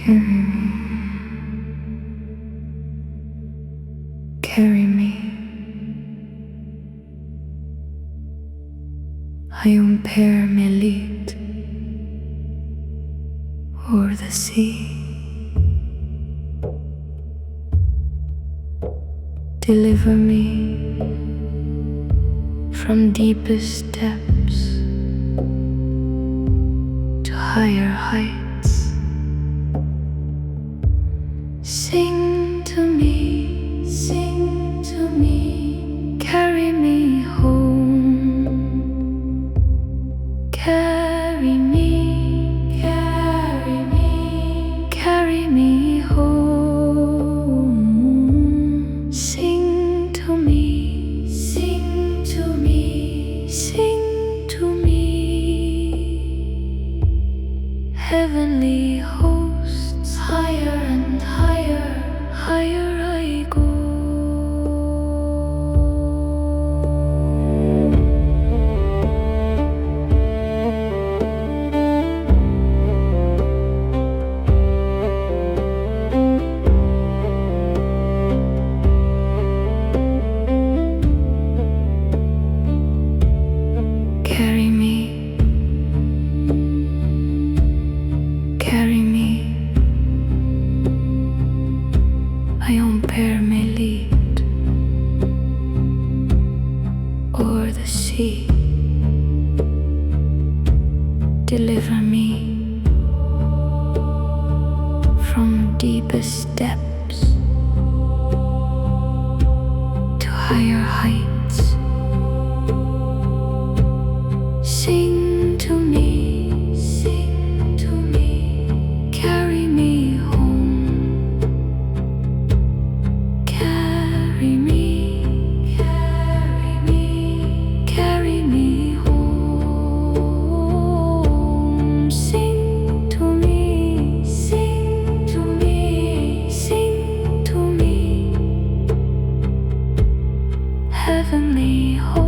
Carry me, carry me. Lompair me leat o'er the sea. Deliver me from deepest depths to higher heights. Sing to me, sing to me, carry me home, carry me, carry me, carry me home. Sing to me, sing to me, sing to me. Heavenly hosts, higher and higher, higher I go. Carry me, carry me. Lompair me leat o'er the sea. Deliver me from deepest depths to higher heights. Sing to me, sing to me, carry me home, carry me, carry me, carry me home. Sing to me, sing to me, sing to me. Heavenly home.